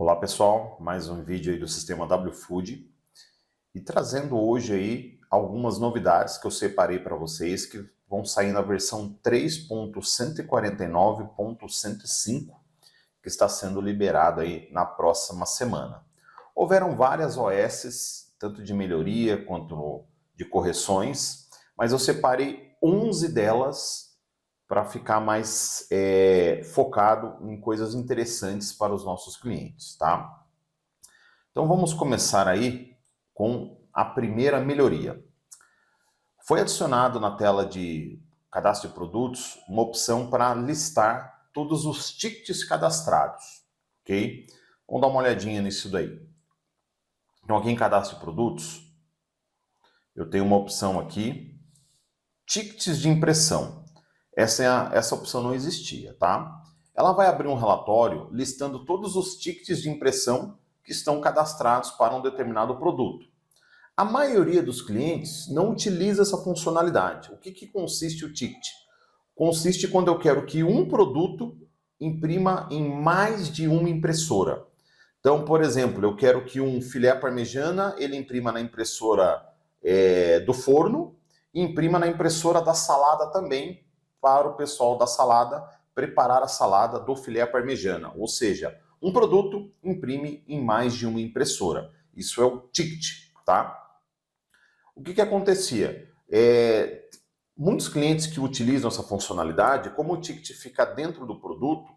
Olá pessoal, mais um vídeo aí do sistema WFood e trazendo hoje aí algumas novidades que eu separei para vocês que vão sair na versão 3.149.105 que está sendo liberado aí na próxima semana. Houveram várias OSs, tanto de melhoria quanto de correções, mas eu separei 11 delas para ficar mais focado em coisas interessantes para os nossos clientes, tá? Então vamos começar aí com a primeira melhoria. Foi adicionado na tela de cadastro de produtos uma opção para listar todos os tickets cadastrados, ok? Vamos dar uma olhadinha nisso daí. Então aqui em cadastro de produtos, eu tenho uma opção aqui, tickets de impressão. Essa opção não existia, tá? Ela vai abrir um relatório listando todos os tickets de impressão que estão cadastrados para um determinado produto. A maioria dos clientes não utiliza essa funcionalidade. O que consiste o ticket? Consiste quando eu quero que um produto imprima em mais de uma impressora. Então, por exemplo, eu quero que um filé parmegiana ele imprima na impressora do forno e imprima na impressora da salada também, para o pessoal da salada preparar a salada do filé parmegiana. Ou seja, um produto imprime em mais de uma impressora. Isso é o ticket, tá? O que acontecia? Muitos clientes que utilizam essa funcionalidade, como o ticket fica dentro do produto,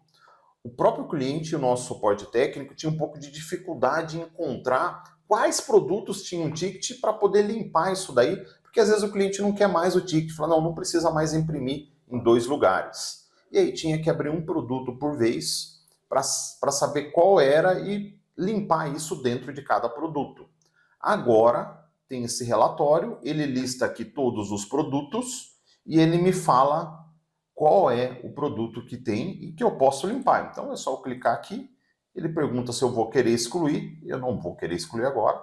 o próprio cliente e o nosso suporte técnico tinha um pouco de dificuldade em encontrar quais produtos tinham ticket para poder limpar isso daí, porque às vezes o cliente não quer mais o ticket, fala, não precisa mais imprimir em 2 lugares. E aí tinha que abrir um produto por vez para saber qual era e limpar isso dentro de cada produto. Agora tem esse relatório, ele lista aqui todos os produtos e ele me fala qual é o produto que tem e que eu posso limpar. Então é só eu clicar aqui, ele pergunta se eu vou querer excluir, eu não vou querer excluir agora,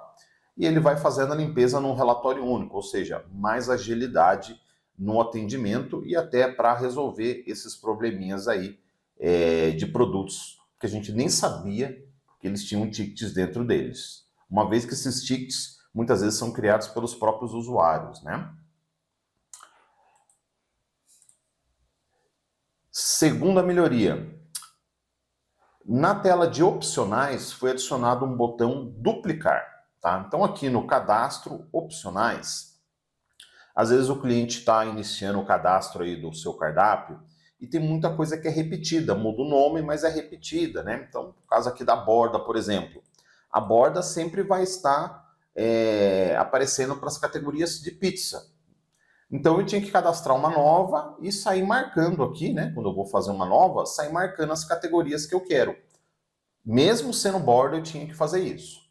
e ele vai fazendo a limpeza num relatório único, ou seja, mais agilidade no atendimento e até para resolver esses probleminhas aí de produtos que a gente nem sabia que eles tinham tickets dentro deles. Uma vez que esses tickets muitas vezes são criados pelos próprios usuários, né? Segunda melhoria. Na tela de opcionais foi adicionado um botão duplicar, tá? Então aqui no cadastro opcionais, às vezes o cliente está iniciando o cadastro aí do seu cardápio e tem muita coisa que é repetida, muda o nome, mas é repetida, né? Então, no caso aqui da borda, por exemplo, a borda sempre vai estar aparecendo para as categorias de pizza. Então eu tinha que cadastrar uma nova e sair marcando aqui, né? Quando eu vou fazer uma nova, sair marcando as categorias que eu quero. Mesmo sendo borda, eu tinha que fazer isso.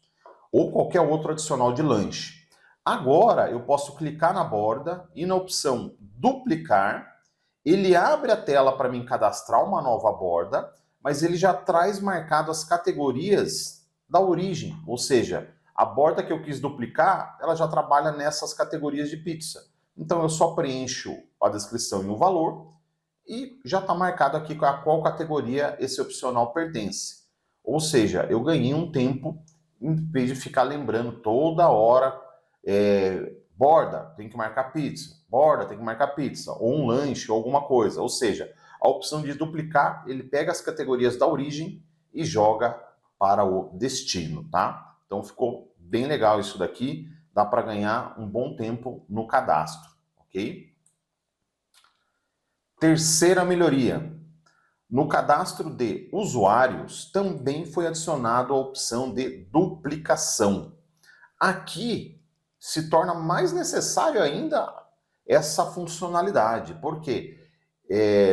Ou qualquer outro adicional de lanche. Agora eu posso clicar na borda e na opção duplicar, ele abre a tela para mim cadastrar uma nova borda, mas ele já traz marcado as categorias da origem. Ou seja, a borda que eu quis duplicar, ela já trabalha nessas categorias de pizza. Então eu só preencho a descrição e o valor e já está marcado aqui a qual categoria esse opcional pertence. Ou seja, eu ganhei um tempo em vez de ficar lembrando toda hora, borda, tem que marcar pizza, borda, tem que marcar pizza, ou um lanche, ou alguma coisa. Ou seja, a opção de duplicar, ele pega as categorias da origem e joga para o destino, tá? Então ficou bem legal isso daqui, dá para ganhar um bom tempo no cadastro, ok? Terceira melhoria. No cadastro de usuários, também foi adicionado a opção de duplicação. Aqui se torna mais necessário ainda essa funcionalidade. Por quê?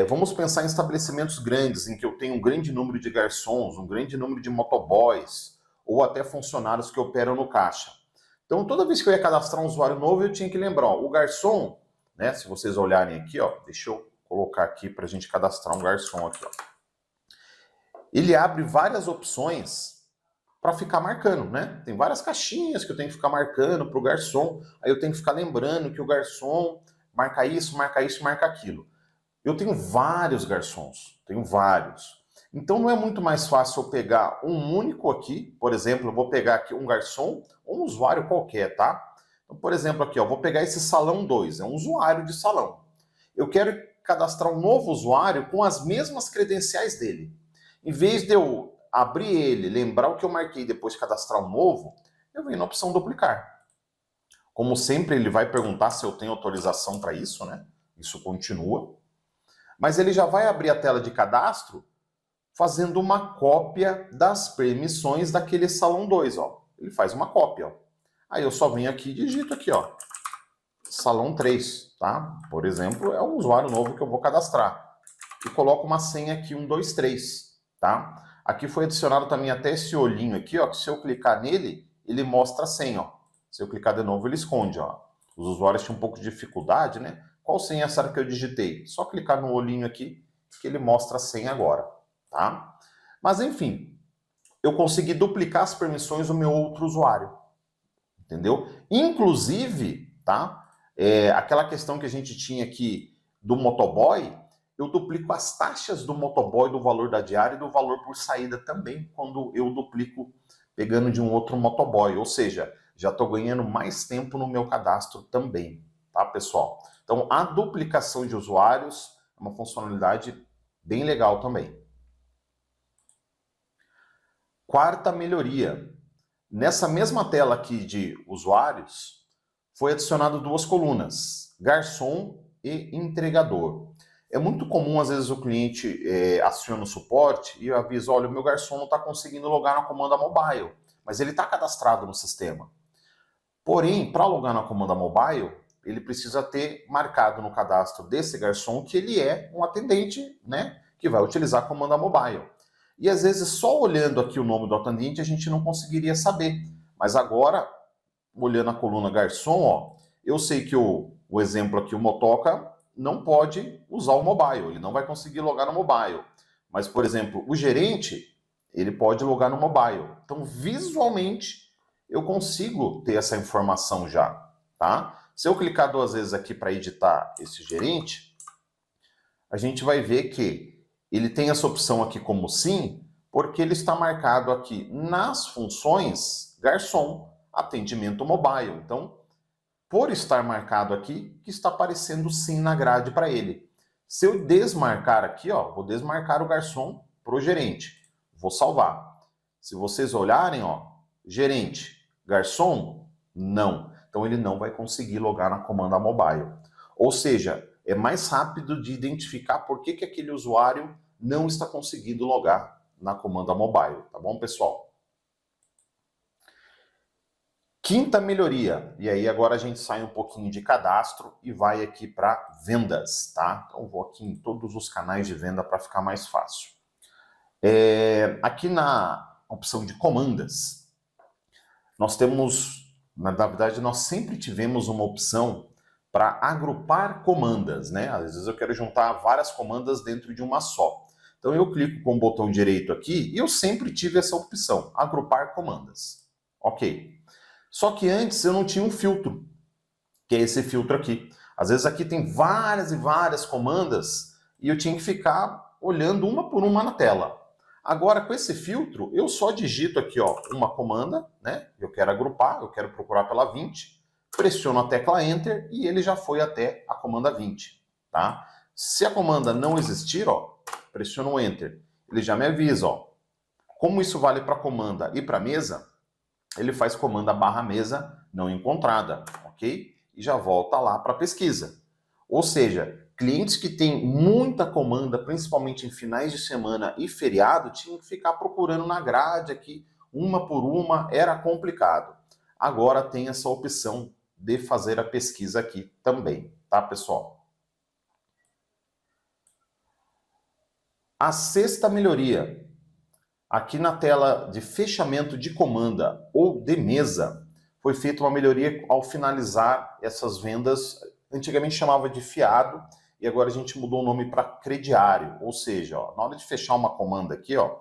Vamos pensar em estabelecimentos grandes, em que eu tenho um grande número de garçons, um grande número de motoboys, ou até funcionários que operam no caixa. Então, toda vez que eu ia cadastrar um usuário novo, eu tinha que lembrar, ó, o garçom, né? Se vocês olharem aqui, ó, deixa eu colocar aqui para a gente cadastrar um garçom aqui, ó. Ele abre várias opções para ficar marcando, né? Tem várias caixinhas que eu tenho que ficar marcando para o garçom, aí eu tenho que ficar lembrando que o garçom marca isso, marca aquilo. Eu tenho vários garçons, tenho vários. Então não é muito mais fácil eu pegar um único aqui, por exemplo, eu vou pegar aqui um garçom ou um usuário qualquer, tá? Então, por exemplo, aqui, ó, vou pegar esse salão 2, é um usuário de salão. Eu quero cadastrar um novo usuário com as mesmas credenciais dele. Em vez de eu abrir ele, lembrar o que eu marquei e depois cadastrar um novo, eu venho na opção duplicar. Como sempre, ele vai perguntar se eu tenho autorização para isso, né? Isso continua. Mas ele já vai abrir a tela de cadastro fazendo uma cópia das permissões daquele salão 2, ó. Ele faz uma cópia, ó. Aí eu só venho aqui e digito aqui, ó, salão 3, tá? Por exemplo, é um usuário novo que eu vou cadastrar. E coloco uma senha aqui, 123, tá? Aqui foi adicionado também até esse olhinho aqui, ó, que se eu clicar nele, ele mostra a senha, ó. Se eu clicar de novo, ele esconde, ó. Os usuários tinham um pouco de dificuldade, né? Qual senha será que eu digitei? Só clicar no olhinho aqui, que ele mostra a senha agora, tá? Mas, enfim, eu consegui duplicar as permissões do meu outro usuário, entendeu? Inclusive, tá? Aquela questão que a gente tinha aqui do motoboy, eu duplico as taxas do motoboy, do valor da diária e do valor por saída também, quando eu duplico pegando de um outro motoboy. Ou seja, já estou ganhando mais tempo no meu cadastro também, tá, pessoal? Então, a duplicação de usuários é uma funcionalidade bem legal também. Quarta melhoria. Nessa mesma tela aqui de usuários, foi adicionado duas colunas, garçom e entregador. É muito comum, às vezes, o cliente aciona o suporte e avisa, olha, o meu garçom não está conseguindo logar na comanda mobile, mas ele está cadastrado no sistema. Porém, para logar na comanda mobile, ele precisa ter marcado no cadastro desse garçom que ele é um atendente, né, que vai utilizar a comanda mobile. E às vezes, só olhando aqui o nome do atendente, a gente não conseguiria saber. Mas agora, olhando a coluna garçom, ó, eu sei que o exemplo aqui, o motoca, não pode usar o mobile, ele não vai conseguir logar no mobile. Mas, por exemplo, o gerente, ele pode logar no mobile. Então, visualmente, eu consigo ter essa informação já, tá? Se eu clicar duas vezes aqui para editar esse gerente, a gente vai ver que ele tem essa opção aqui como sim, porque ele está marcado aqui nas funções garçom, atendimento mobile. Então, por estar marcado aqui, que está aparecendo sim na grade para ele. Se eu desmarcar aqui, ó, vou desmarcar o garçom para o gerente. Vou salvar. Se vocês olharem, ó, gerente, garçom, não. Então ele não vai conseguir logar na comanda mobile. Ou seja, é mais rápido de identificar por que aquele usuário não está conseguindo logar na comanda mobile. Tá bom, pessoal? Quinta melhoria, e aí agora a gente sai um pouquinho de cadastro e vai aqui para vendas, tá? Então vou aqui em todos os canais de venda para ficar mais fácil. Aqui na opção de comandas, nós temos, na verdade, nós sempre tivemos uma opção para agrupar comandas, né? Às vezes eu quero juntar várias comandas dentro de uma só. Então eu clico com o botão direito aqui e eu sempre tive essa opção, agrupar comandas. Ok. Só que antes eu não tinha um filtro, que é esse filtro aqui. Às vezes aqui tem várias e várias comandas e eu tinha que ficar olhando uma por uma na tela. Agora, com esse filtro, eu só digito aqui, ó, uma comanda, né? Eu quero agrupar, eu quero procurar pela 20, pressiono a tecla Enter e ele já foi até a comanda 20, tá? Se a comanda não existir, ó, pressiono o Enter, ele já me avisa, ó. Como isso vale para comanda e para mesa, ele faz comanda barra mesa não encontrada, ok? E já volta lá para a pesquisa. Ou seja, clientes que têm muita comanda, principalmente em finais de semana e feriado, tinham que ficar procurando na grade aqui, uma por uma, era complicado. Agora tem essa opção de fazer a pesquisa aqui também, tá, pessoal? A sexta melhoria. Aqui na tela de fechamento de comanda ou de mesa, foi feita uma melhoria ao finalizar essas vendas. Antigamente chamava de fiado e agora a gente mudou o nome para crediário. Ou seja, ó, na hora de fechar uma comanda aqui, ó,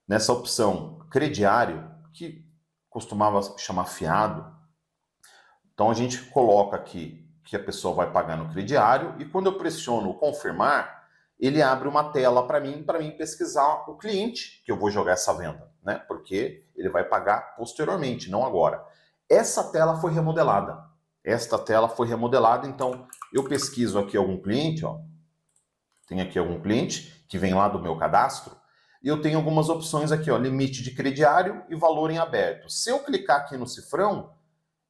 nessa opção crediário, que costumava chamar fiado, então a gente coloca aqui que a pessoa vai pagar no crediário e quando eu pressiono confirmar, ele abre uma tela para mim pesquisar o cliente que eu vou jogar essa venda, né? Porque ele vai pagar posteriormente, não agora. Essa tela foi remodelada. Esta tela foi remodelada, então eu pesquiso aqui algum cliente, ó. Tem aqui algum cliente que vem lá do meu cadastro, e eu tenho algumas opções aqui, ó, limite de crediário e valor em aberto. Se eu clicar aqui no cifrão,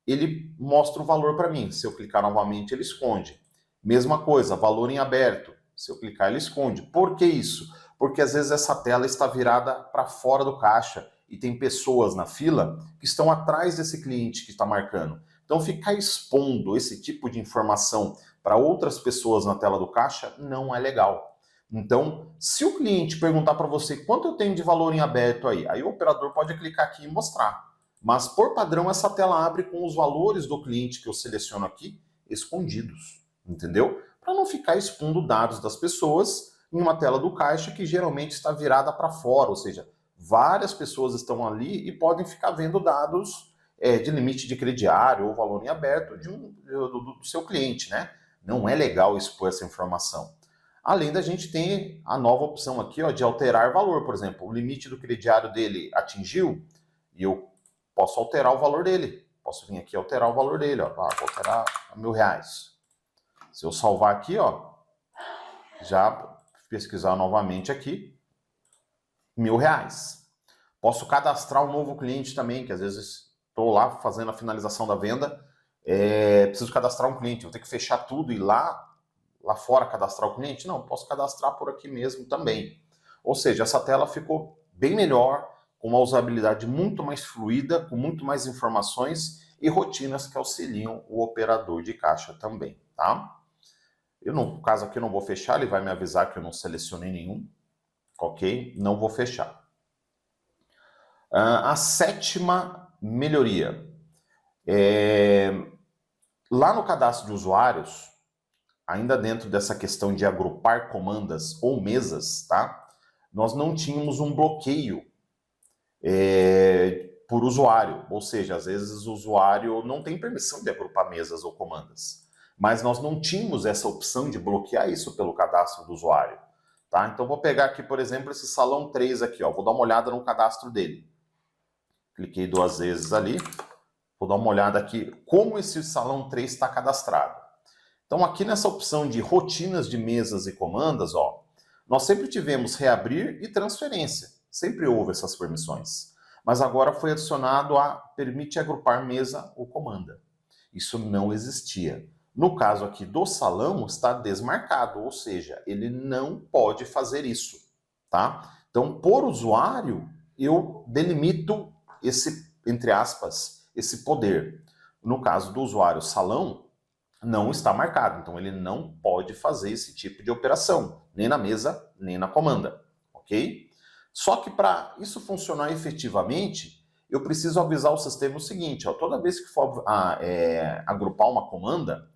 ele mostra o valor para mim. Se eu clicar novamente, ele esconde. Mesma coisa, valor em aberto. Se eu clicar, ele esconde. Por que isso? Porque às vezes essa tela está virada para fora do caixa e tem pessoas na fila que estão atrás desse cliente que está marcando. Então, ficar expondo esse tipo de informação para outras pessoas na tela do caixa não é legal. Então, se o cliente perguntar para você quanto eu tenho de valor em aberto aí o operador pode clicar aqui e mostrar. Mas, por padrão, essa tela abre com os valores do cliente que eu seleciono aqui escondidos, entendeu? Para não ficar expondo dados das pessoas em uma tela do caixa que geralmente está virada para fora, ou seja, várias pessoas estão ali e podem ficar vendo dados de limite de crediário ou valor em aberto do seu cliente, né? Não é legal expor essa informação. Além da gente ter a nova opção aqui, ó, de alterar valor, por exemplo, o limite do crediário dele atingiu e eu posso alterar o valor dele. Posso vir aqui e alterar o valor dele, ó. Vou alterar a R$1.000. Se eu salvar aqui, ó, já pesquisar novamente aqui, R$1.000. Posso cadastrar um novo cliente também, que às vezes estou lá fazendo a finalização da venda, preciso cadastrar um cliente, vou ter que fechar tudo e ir lá fora cadastrar o cliente? Não, posso cadastrar por aqui mesmo também. Ou seja, essa tela ficou bem melhor, com uma usabilidade muito mais fluida, com muito mais informações e rotinas que auxiliam o operador de caixa também, tá? No caso aqui eu não vou fechar, ele vai me avisar que eu não selecionei nenhum, ok? Não vou fechar. A sétima melhoria. Lá no cadastro de usuários, ainda dentro dessa questão de agrupar comandas ou mesas, tá? Nós não tínhamos um bloqueio por usuário, ou seja, às vezes o usuário não tem permissão de agrupar mesas ou comandas, mas nós não tínhamos essa opção de bloquear isso pelo cadastro do usuário, tá? Então vou pegar aqui, por exemplo, esse salão 3 aqui, ó, vou dar uma olhada no cadastro dele. Cliquei 2 vezes ali, vou dar uma olhada aqui como esse salão 3 está cadastrado. Então aqui nessa opção de rotinas de mesas e comandas, ó, nós sempre tivemos reabrir e transferência. Sempre houve essas permissões. Mas agora foi adicionado a permite agrupar mesa ou comanda. Isso não existia. No caso aqui do salão, está desmarcado, ou seja, ele não pode fazer isso, tá? Então, por usuário, eu delimito esse, entre aspas, esse poder. No caso do usuário salão, não está marcado, então ele não pode fazer esse tipo de operação, nem na mesa, nem na comanda, ok? Só que para isso funcionar efetivamente, eu preciso avisar o sistema o seguinte, ó, toda vez que for agrupar uma comanda,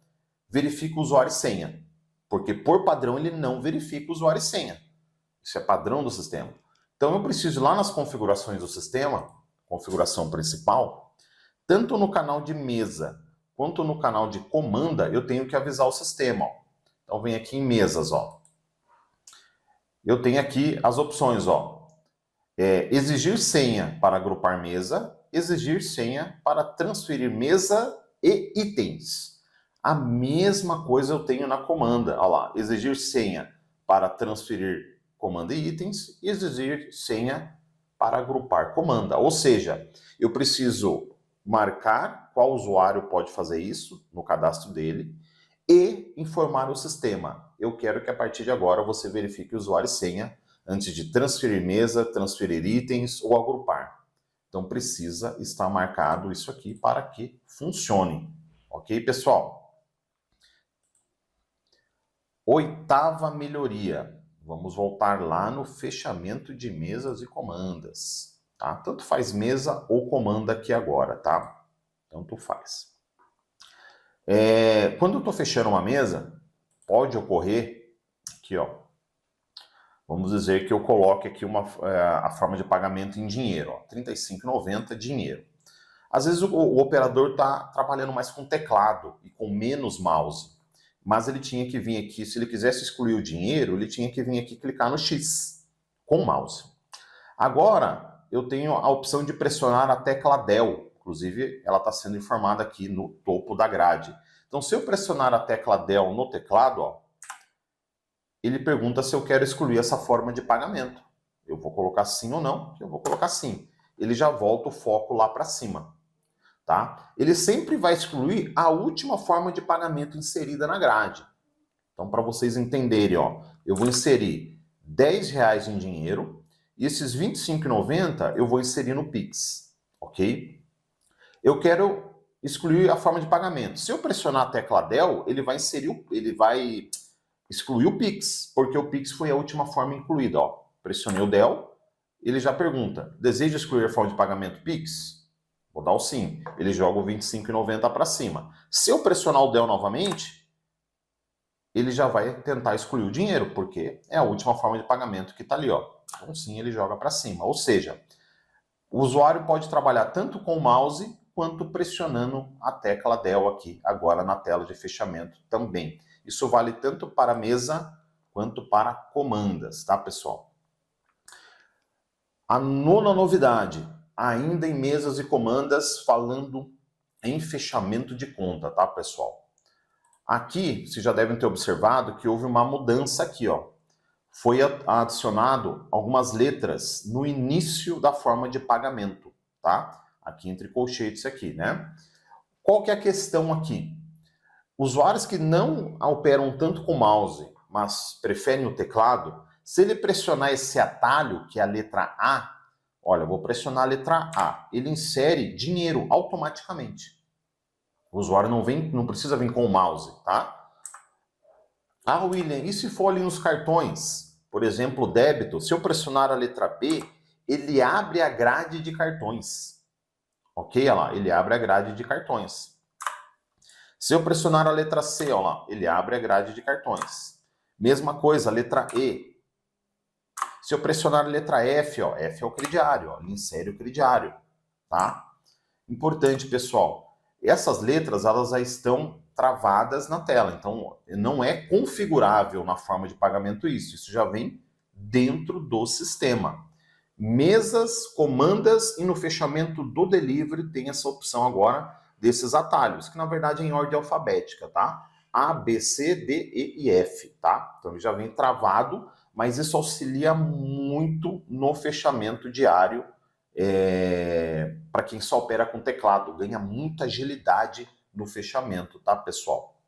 verifica o usuário e senha, porque por padrão ele não verifica o usuário e senha. Isso é padrão do sistema. Então eu preciso ir lá nas configurações do sistema, configuração principal, tanto no canal de mesa quanto no canal de comanda, eu tenho que avisar o sistema. Ó. Então vem aqui em mesas, ó. Eu tenho aqui as opções, ó. Exigir senha para agrupar mesa, exigir senha para transferir mesa e itens. A mesma coisa eu tenho na comanda, olha lá, exigir senha para transferir comanda e itens, e exigir senha para agrupar comanda. Ou seja, eu preciso marcar qual usuário pode fazer isso no cadastro dele e informar o sistema. Eu quero que a partir de agora você verifique o usuário e senha antes de transferir mesa, transferir itens ou agrupar. Então precisa estar marcado isso aqui para que funcione. Ok, pessoal? Oitava melhoria. Vamos voltar lá no fechamento de mesas e comandas. Tá? Tanto faz mesa ou comanda aqui agora, tá? Tanto faz. Quando eu estou fechando uma mesa, pode ocorrer aqui, ó. Vamos dizer que eu coloque aqui a forma de pagamento em dinheiro, ó, R$ 35,90 dinheiro. Às vezes o operador está trabalhando mais com teclado e com menos mouse. mas ele tinha que vir aqui, se ele quisesse excluir o dinheiro, ele tinha que vir aqui e clicar no X com o mouse. Agora, eu tenho a opção de pressionar a tecla Del, inclusive ela está sendo informada aqui no topo da grade. Então, se eu pressionar a tecla Del no teclado, ó, ele pergunta se eu quero excluir essa forma de pagamento. Eu vou colocar sim ou não, eu vou colocar sim. Ele já volta o foco lá para cima. Tá? Ele sempre vai excluir a última forma de pagamento inserida na grade. Então, para vocês entenderem, ó, eu vou inserir R$10 em dinheiro e esses R$ 25,90 eu vou inserir no Pix, ok? Eu quero excluir a forma de pagamento. Se eu pressionar a tecla Del, ele vai excluir o Pix, porque o Pix foi a última forma incluída. Ó. Pressionei o Del, ele já pergunta, deseja excluir a forma de pagamento Pix? Vou dar o sim. Ele joga o R$ 25,90 para cima. Se eu pressionar o Del novamente, ele já vai tentar excluir o dinheiro, porque é a última forma de pagamento que está ali. Ó. Então sim, ele joga para cima. Ou seja, o usuário pode trabalhar tanto com o mouse, quanto pressionando a tecla Del aqui, agora na tela de fechamento também. Isso vale tanto para mesa, quanto para comandas, tá, pessoal? A nona novidade, ainda em mesas e comandas, falando em fechamento de conta, tá, pessoal? Aqui, vocês já devem ter observado que houve uma mudança aqui, ó. Foi adicionado algumas letras no início da forma de pagamento, tá? Aqui entre colchetes aqui, né? Qual que é a questão aqui? Usuários que não operam tanto com o mouse, mas preferem o teclado, se ele pressionar esse atalho, que é a letra A, olha, eu vou pressionar a letra A. Ele insere dinheiro automaticamente. O usuário não precisa vir com o mouse, tá? Ah, William, e se for ali nos cartões? Por exemplo, débito, se eu pressionar a letra B, ele abre a grade de cartões. Ok? Olha lá, ele abre a grade de cartões. Se eu pressionar a letra C, olha lá, ele abre a grade de cartões. Mesma coisa, a letra E. Se eu pressionar a letra F, ó, F é o crediário, ó, ele insere o crediário, tá? Importante, pessoal, essas letras elas já estão travadas na tela, então não é configurável na forma de pagamento isso já vem dentro do sistema. Mesas, comandas e no fechamento do delivery tem essa opção agora desses atalhos, que na verdade é em ordem alfabética, tá? A, B, C, D, E e F, tá? Então ele já vem travado, mas isso auxilia muito no fechamento diário para quem só opera com teclado. Ganha muita agilidade no fechamento, tá, pessoal?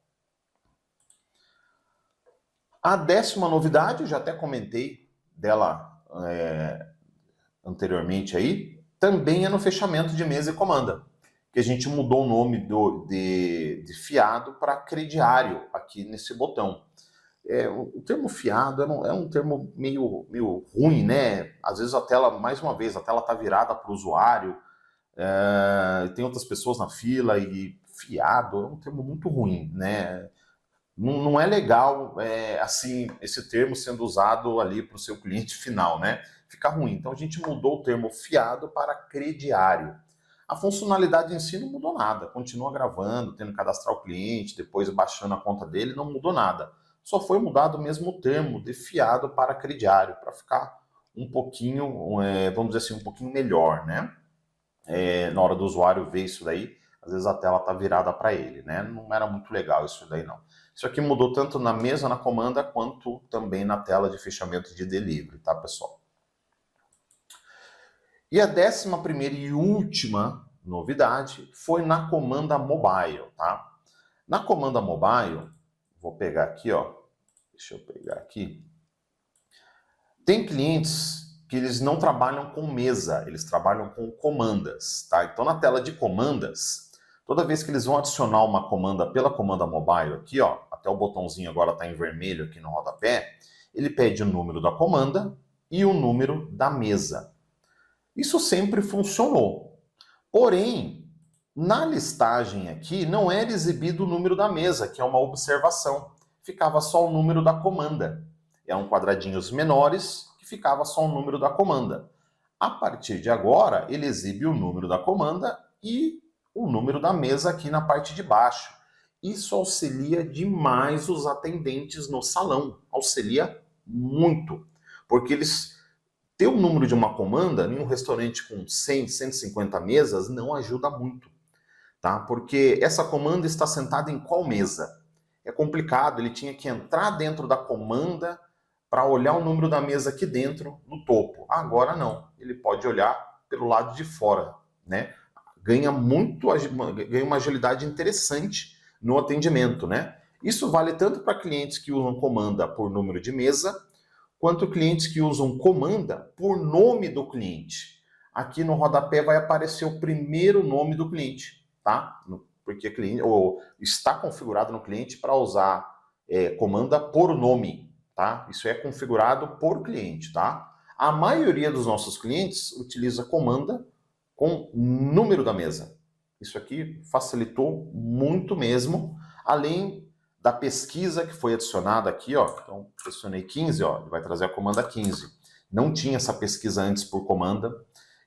A 10ª novidade, eu já até comentei dela anteriormente aí, também é no fechamento de mesa e comanda, que a gente mudou o nome de fiado para crediário aqui nesse botão. O termo fiado é um termo meio ruim, né? Às vezes a tela, mais uma vez, a tela está virada para o usuário, tem outras pessoas na fila e fiado é um termo muito ruim, né? Não é legal, assim, esse termo sendo usado ali para o seu cliente final, né? Fica ruim. Então a gente mudou o termo fiado para crediário. A funcionalidade em si não mudou nada. Continua gravando, tendo que cadastrar o cliente, depois baixando a conta dele, não mudou nada. Só foi mudado mesmo o termo de fiado para crediário, para ficar um pouquinho, vamos dizer assim, um pouquinho melhor, né? Na hora do usuário ver isso daí, às vezes a tela está virada para ele, né? Não era muito legal isso daí, não. Isso aqui mudou tanto na mesa, na comanda, quanto também na tela de fechamento de delivery, tá, pessoal? E a 11ª e última novidade foi na comanda mobile, tá? Na comanda mobile, vou pegar aqui, ó. Deixa eu pegar aqui. Tem clientes que eles não trabalham com mesa, eles trabalham com comandas, tá? Então na tela de comandas, toda vez que eles vão adicionar uma comanda pela comanda mobile aqui, ó, até o botãozinho agora está em vermelho aqui no rodapé, ele pede o número da comanda e o número da mesa. Isso sempre funcionou. Porém, na listagem aqui não era exibido o número da mesa, que é uma observação. Ficava só o número da comanda. Eram quadradinhos menores que ficava só o número da comanda. A partir de agora, ele exibe o número da comanda e o número da mesa aqui na parte de baixo. Isso auxilia demais os atendentes no salão, auxilia muito, porque eles ter o número de uma comanda em um restaurante com 100, 150 mesas não ajuda muito, tá? Porque essa comanda está sentada em qual mesa? É complicado, ele tinha que entrar dentro da comanda para olhar o número da mesa aqui dentro, no topo. Agora não, ele pode olhar pelo lado de fora, né? Ganha uma agilidade interessante no atendimento, né? Isso vale tanto para clientes que usam comanda por número de mesa, quanto clientes que usam comanda por nome do cliente. Aqui no rodapé vai aparecer o primeiro nome do cliente, tá? Porque cliente, ou está configurado no cliente para usar comanda por nome, tá? Isso é configurado por cliente, tá? A maioria dos nossos clientes utiliza comanda com número da mesa. Isso aqui facilitou muito mesmo, além da pesquisa que foi adicionada aqui, ó. Então, pressionei 15, ó, ele vai trazer a comanda 15. Não tinha essa pesquisa antes por comanda.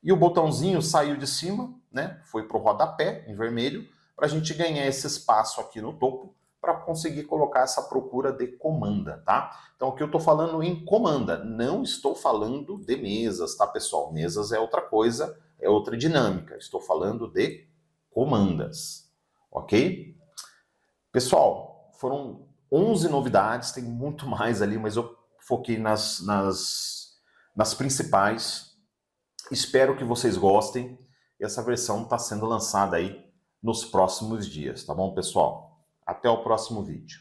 E o botãozinho saiu de cima, né? Foi para o rodapé, em vermelho, para a gente ganhar esse espaço aqui no topo para conseguir colocar essa procura de comanda, tá? Então, aqui eu estou falando em comanda, não estou falando de mesas, tá, pessoal? Mesas é outra coisa, é outra dinâmica. Estou falando de comandas, ok? Pessoal, foram 11 novidades, tem muito mais ali, mas eu foquei nas principais. Espero que vocês gostem. Essa versão está sendo lançada aí nos próximos dias, tá bom, pessoal? Até o próximo vídeo.